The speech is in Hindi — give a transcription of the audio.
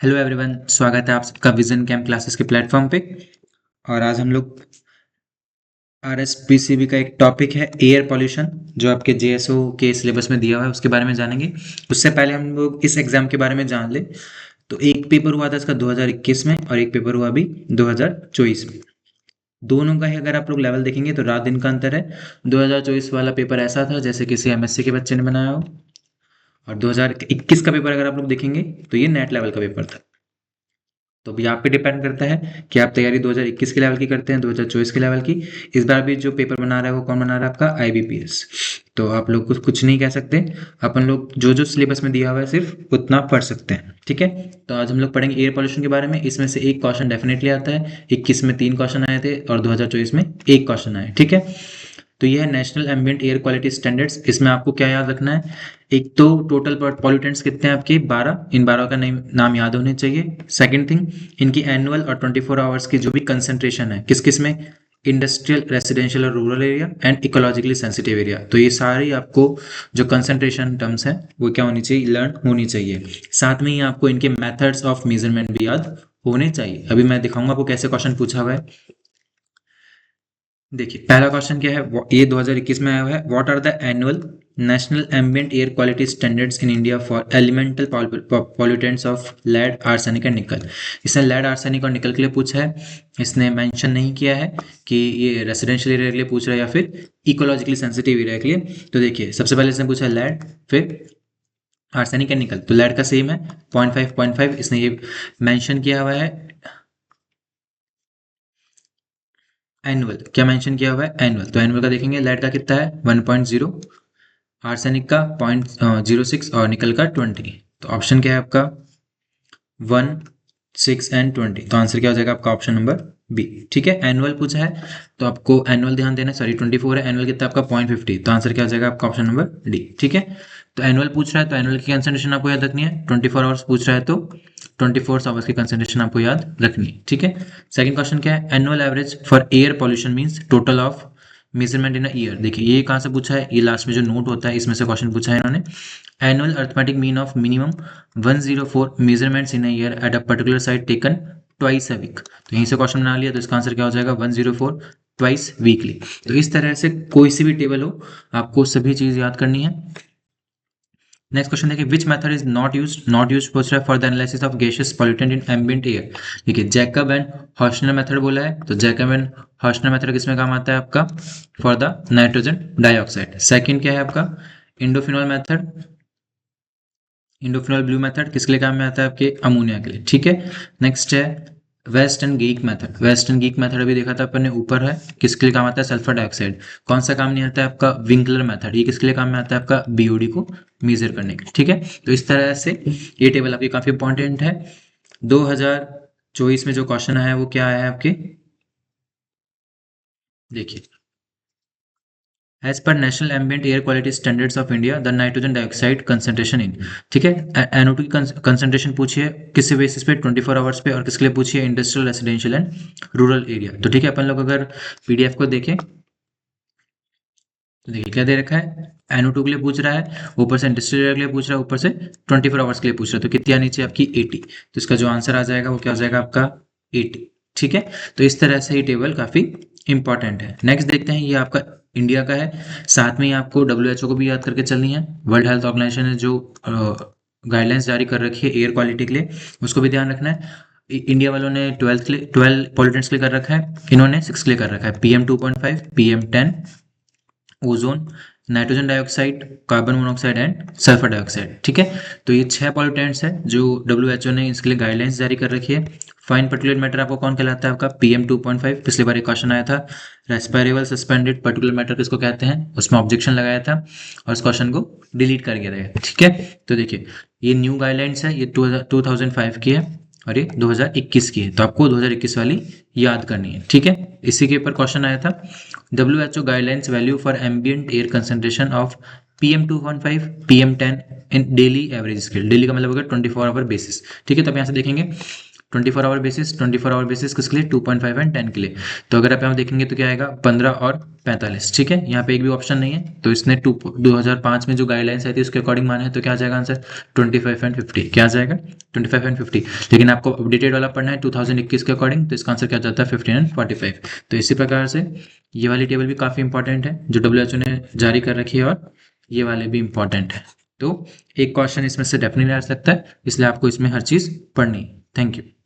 हेलो एवरीवन, स्वागत है आप सबका विजन कैंप क्लासेस के प्लेटफॉर्म पे। और आज हम लोग आरएसपीसीबी का एक टॉपिक है एयर पॉल्यूशन, जो आपके जेएसओ के सिलेबस में दिया हुआ है, उसके बारे में जानेंगे। उससे पहले हम लोग इस एग्जाम के बारे में जान ले। तो एक पेपर हुआ था इसका 2021 में और एक पेपर हुआ अभी 2024 में। दोनों का ही अगर आप लोग लेवल देखेंगे तो रात दिन का अंतर है। 2024 वाला पेपर ऐसा था जैसे किसी एमएससी के बच्चे ने बनाया हो, और 2021 का पेपर अगर आप लोग देखेंगे तो ये नेट लेवल का पेपर था। तो अभी आप पे डिपेंड करता है कि आप तैयारी 2021 के लेवल की करते हैं 2024 के लेवल की। इस बार भी जो पेपर बना रहा है वो कौन बना रहा है? आपका आईबीपीएस। तो आप लोग कुछ नहीं कह सकते। अपन लोग जो जो सिलेबस में दिया हुआ है सिर्फ उतना पढ़ सकते हैं, ठीक है। तो आज हम लोग पढ़ेंगे एयर पॉल्यूशन के बारे में। इसमें से एक क्वेश्चन डेफिनेटली आता है। 21 में 3 क्वेश्चन आए थे और 2024 में एक क्वेश्चन आया, ठीक है। तो ये है national ambient air quality standards. इसमें आपको क्या याद रखना है? एक तो टोटल पॉल्यूटेंट्स कितने हैं आपके? 12। इन 12 का नाम याद होने चाहिए। सेकंड थिंग, इनकी एनुअल और 24 आवर्स की जो भी कंसंट्रेशन है किस किस में? इंडस्ट्रियल, रेसिडेंशियल और rural area and ecologically sensitive area. तो ये सारी आपको जो कंसंट्रेशन टर्म्स हैं वो क्या होनी चाहिए? लर्न होनी चाहिए। साथ में ही आपको इनके मेथड्स ऑफ मेजरमेंट भी याद होने चाहिए। अभी मैं दिखाऊंगा आपको कैसे क्वेश्चन पूछा हुआ है। देखिए पहला क्वेश्चन क्या है, ये 2021 में आया हुआ है। What are the annual national ambient air quality standards in India for elemental pollutants of lead, arsenic and nickel. इसने लेड, आर्सेनिक और निकल के लिए पूछा है। इसने मेंशन नहीं किया है कि ये रेसिडेंशियल एरिया के लिए पूछ रहा है या फिर इकोलॉजिकली सेंसिटिव एरिया के लिए। तो देखिए सबसे पहले इसने पूछा लेड, फिर आर्सेनिक एंड निकल। तो लेड का सेम है 0.5 इसने ये मेंशन किया हुआ है। एनुअल क्या मेंशन किया हुआ है? एनुअल। तो एनुअल का देखेंगे, लेड का कितना है 1.0, आर्सेनिक का 0.06 और निकल का 20। तो ऑप्शन क्या है आपका? 1, 6 एंड 20। तो आंसर क्या हो जाएगा आपका? ऑप्शन नंबर बी, ठीक है। एनुअल पूछा है तो आपको एनुअल ध्यान देना। सॉरी 24 है, एनुअल कितना आपका? 0.50। तो आंसर क्या हो जाएगा आपका? ऑप्शन नंबर डी, ठीक है। तो एनुअल पूछ रहा है तो एनुअल की कंसंट्रेशन आपको याद रखनी है। 24 आवर्स पूछ रहा है तो 24 आवर्स की कंसंट्रेशन आपको याद रखनी है, ठीक है। सेकंड क्वेश्चन क्या है? Annual average for air pollution means total of measurement in a year. देखिए ये कहाँ से पूछा है? ये लास्ट में जो नोट होता है इसमें से क्वेश्चन पूछा है इन्होंने। Annual arithmetic mean of minimum 104 measurements in a year at a particular site taken twice a week. तो यहीं से क्वेश्चन बना लिया, तो इसका आंसर क्या हो जाएगा? 104 ट्वाइस वीकली। तो इस तरह से कोई सी भी टेबल हो आपको सभी चीज याद करनी है। नेक्स्ट क्वेश्चन देखिए, which method is not use पूछ रहा है for the analysis of gases pollutant in ambient air. देखिए जैकब एंड हॉर्शनर मेथड बोला है, तो जैकब एंड हॉर्शनर मेथड किसमें काम आता है आपका? For the nitrogen dioxide. Second क्या है आपका? इंडोफिनॉल मेथड, इंडोफिनॉल ब्लू मेथड किसके लिए काम में आता है? आपके अमोनिया के लिए, ठीक है। नेक्स्ट है West and Gaeke method. West and Gaeke method अभी देखा था अपन ने, ऊपर है। किसके लिए काम आता है? Sulphur dioxide. कौन सा काम नहीं आता है आपका? Winkler method. ये किसके लिए काम में आता है आपका? बीओडी को मेजर करने के लिए, ठीक है। तो इस तरह से ये टेबल आपकी काफी इंपॉर्टेंट है। 2024 में जो क्वेश्चन आया है वो क्या आया है आपके? देखिए, एज पर national ambient air quality standards of India the nitrogen dioxide concentration in, ठीक है। NO2 की कंसंट्रेशन पूछिए किस बेसिस पे? 24 आवर्स पे। और किसके लिए पूछिए? Industrial, residential and rural area. तो ठीक है, अपन लोग अगर पीडीएफ को देखें तो देखिए क्या दे रखा है। NO2 के लिए पूछ रहा है, ऊपर से इंडस्ट्रियल एरिया के लिए पूछ रहा है, ऊपर से 24 आवर्स के लिए पूछ रहा है। तो कितनी आनी चाहिए आपकी? 80। तो इसका जो आंसर आ जाएगा वो क्या हो जाएगा आपका? 80, ठीक है। तो इस तरह से ये टेबल काफी इंपॉर्टेंट है। नेक्स्ट देखते हैं, ये आपका इंडिया का है। साथ में ही आपको डब्ल्यूएचओ को भी याद करके चलनी है। वर्ल्ड हेल्थ ऑर्गेनाइजेशन ने जो गाइडलाइंस जारी कर रखी है एयर क्वालिटी के लिए, उसको भी ध्यान रखना है। इंडिया वालों ने 12 पॉल्यूटेंट्स के लिए कर रखा है, इन्होंने 6 के लिए कर रखा है। PM2.5, PM10, ozone, nitrogen dioxide, carbon monoxide and sulphur dioxide, ठीक है। तो ये 6 पॉल्यूटेंट्स है जो डब्ल्यूएचओ ने इसके लिए गाइडलाइंस जारी कर रखी है। फाइन पर्टिकुलर मैटर आपको कौन कहलाता है? आपका PM2.5। पिछली बार एक क्वेश्चन आया था, रेस्पिरेबल सस्पेंडेड पर्टिकुलर मैटर किसको कहते हैं? उसमें ऑब्जेक्शन लगाया था और इस क्वेश्चन को डिलीट कर दिया गया, ठीक है। तो देखिए ये न्यू गाइडलाइंस है, ये 2005 की है और ये 2021 की है। तो आपको 2021 वाली याद करनी है, ठीक है। इसी के ऊपर क्वेश्चन आया था, WHO guidelines value for ambient air concentration of PM2.5, PM10 in daily average scale. Daily का मतलब होगा 24 आवर बेसिस, ठीक है। तो आप यहाँ से देखेंगे 24 आवर बेसिस, 24 आवर बेसिस किसके लिए, 2.5 एंड 10 के लिए। तो अगर आप यहाँ देखेंगे तो क्या आएगा, 15 और 45। ठीक है, यहाँ पे एक भी ऑप्शन नहीं है, तो इसने 2005 में जो गाइडलाइंस आई थी उसके अकॉर्डिंग माना है, तो क्या आ जाएगा आंसर, 25 एंड 50। क्या आ जाएगा, 25 एंड 50। लेकिन आपको अपडेटेड वाला पढ़ना है 2021 के अकॉर्डिंग, तो इसका आंसर क्या जाता है, 15 एंड 45। तो इसी प्रकार से ये वाली टेबल भी काफ़ी इंपॉर्टेंट है जो WHO ने जारी कर रखी है, और ये वाले भी इंपॉर्टेंट है। तो एक क्वेश्चन इसमें से डेफिनेटली आ सकता है, इसलिए आपको इसमें हर चीज़ पढ़नी है। Thank you.